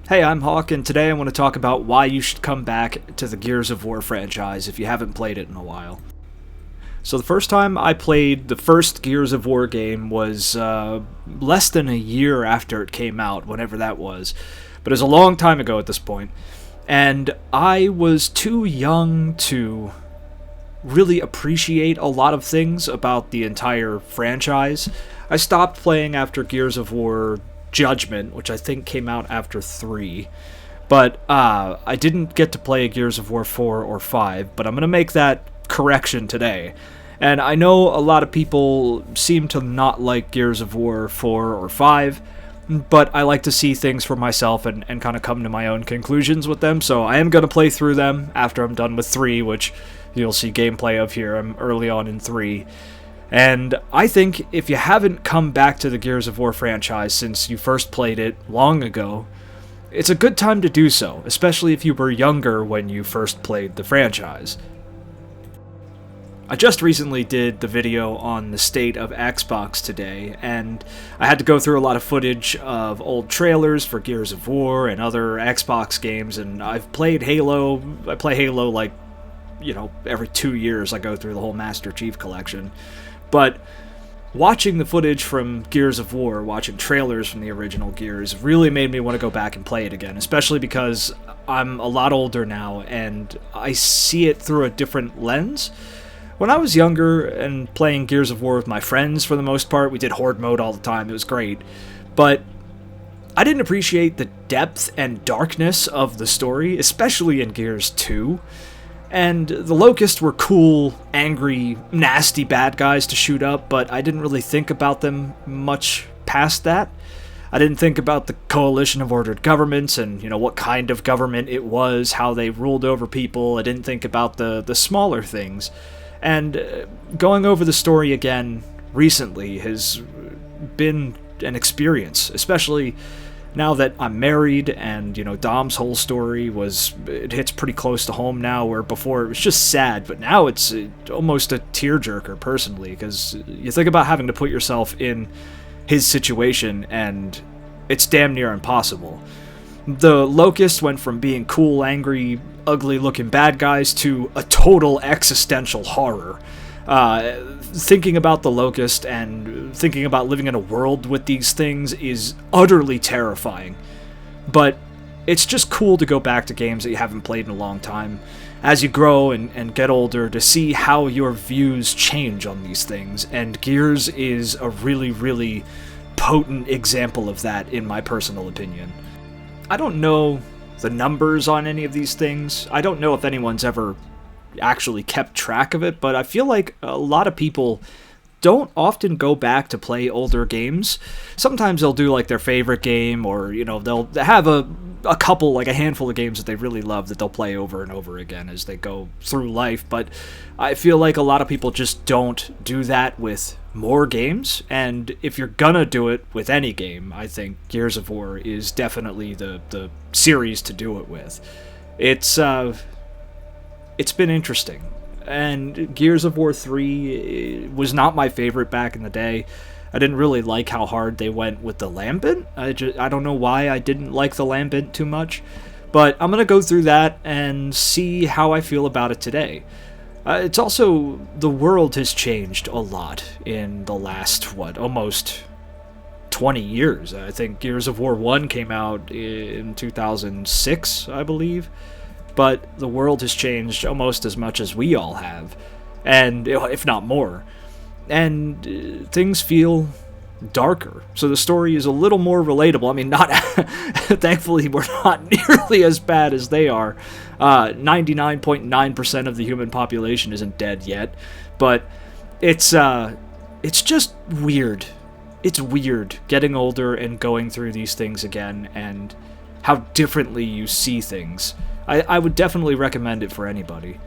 Hey, I'm Hawk, and today I want to talk about why you should come back to the Gears of War franchise if you haven't played it in a while. So the first time I played the first Gears of War game was less than a year after it came out, whenever that was. But it was a long time ago at this point. And I was too young to really appreciate a lot of things about the entire franchise. I stopped playing after Gears of War Judgment, which I think came out after 3. But I didn't get to play Gears of War 4 or 5, but I'm going to make that correction today. And I know a lot of people seem to not like Gears of War 4 or 5, but I like to see things for myself and kind of come to my own conclusions with them, so I am going to play through them after I'm done with 3, which you'll see gameplay of here. I'm early on in 3. And I think if you haven't come back to the Gears of War franchise since you first played it long ago, it's a good time to do so, especially if you were younger when you first played the franchise. I just recently did the video on the state of Xbox today, and I had to go through a lot of footage of old trailers for Gears of War and other Xbox games, and I've played Halo. I play Halo every 2 years I go through the whole Master Chief collection. But watching the footage from Gears of War, watching trailers from the original Gears, really made me want to go back and play it again, especially because I'm a lot older now and I see it through a different lens. When I was younger and playing Gears of War with my friends for the most part, we did Horde mode all the time, it was great, but I didn't appreciate the depth and darkness of the story, especially in Gears 2. And the Locusts were cool, angry, nasty bad guys to shoot up, but I didn't really think about them much past that. I didn't think about the coalition of ordered governments and, what kind of government it was, how they ruled over people. I didn't think about the smaller things. And going over the story again recently has been an experience, especially now that I'm married and, Dom's whole story it hits pretty close to home now, where before it was just sad, but now it's almost a tearjerker personally, because you think about having to put yourself in his situation and it's damn near impossible. The Locusts went from being cool, angry, ugly-looking bad guys to a total existential horror. Thinking about the Locust and thinking about living in a world with these things is utterly terrifying. But it's just cool to go back to games that you haven't played in a long time as you grow and get older, to see how your views change on these things. And Gears is a really, really potent example of that, in my personal opinion. I don't know the numbers on any of these things. I don't know if anyone's ever actually kept track of it, but I feel like a lot of people don't often go back to play older games. Sometimes they'll do like their favorite game, or they'll have a couple, like a handful of games that they really love that they'll play over and over again as they go through life. But I feel like a lot of people just don't do that with more games, and if you're gonna do it with any game, I think Gears of War is definitely the series to do it with. It's been interesting. And Gears of War 3 was not my favorite back in the day. I didn't really like how hard they went with the Lambent. I don't know why I didn't like the Lambent too much. But I'm going to go through that and see how I feel about it today. It's also, the world has changed a lot in the last, almost 20 years. I think Gears of War 1 came out in 2006, I believe. But the world has changed almost as much as we all have, and if not more. And things feel darker, so the story is a little more relatable. I mean, thankfully we're not nearly as bad as they are. 99.9% of the human population isn't dead yet, but it's just weird. It's weird getting older and going through these things again, and how differently you see things. I would definitely recommend it for anybody.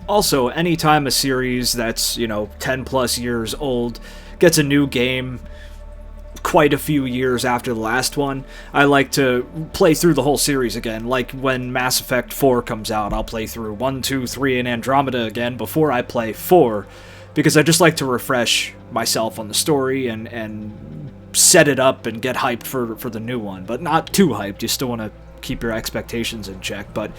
Also, anytime a series that's, 10 plus years old gets a new game quite a few years after the last one, I like to play through the whole series again. Like when Mass Effect 4 comes out, I'll play through 1, 2, 3, and Andromeda again before I play 4, because I just like to refresh myself on the story and set it up and get hyped for the new one, but not too hyped. You still want to keep your expectations in check. But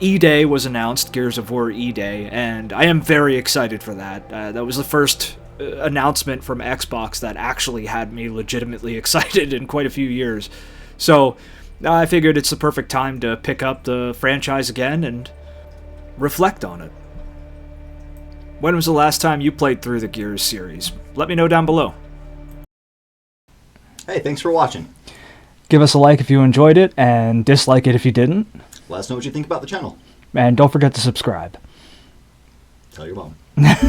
E-Day was announced, Gears of War E-Day, and I am very excited for that. That was the first announcement from Xbox that actually had me legitimately excited in quite a few years. So I figured it's the perfect time to pick up the franchise again and reflect on it. When was the last time you played through the Gears series? Let me know down below. Hey, thanks for watching. Give us a like if you enjoyed it, and dislike it if you didn't. Let us know what you think about the channel. And don't forget to subscribe. Tell your mom.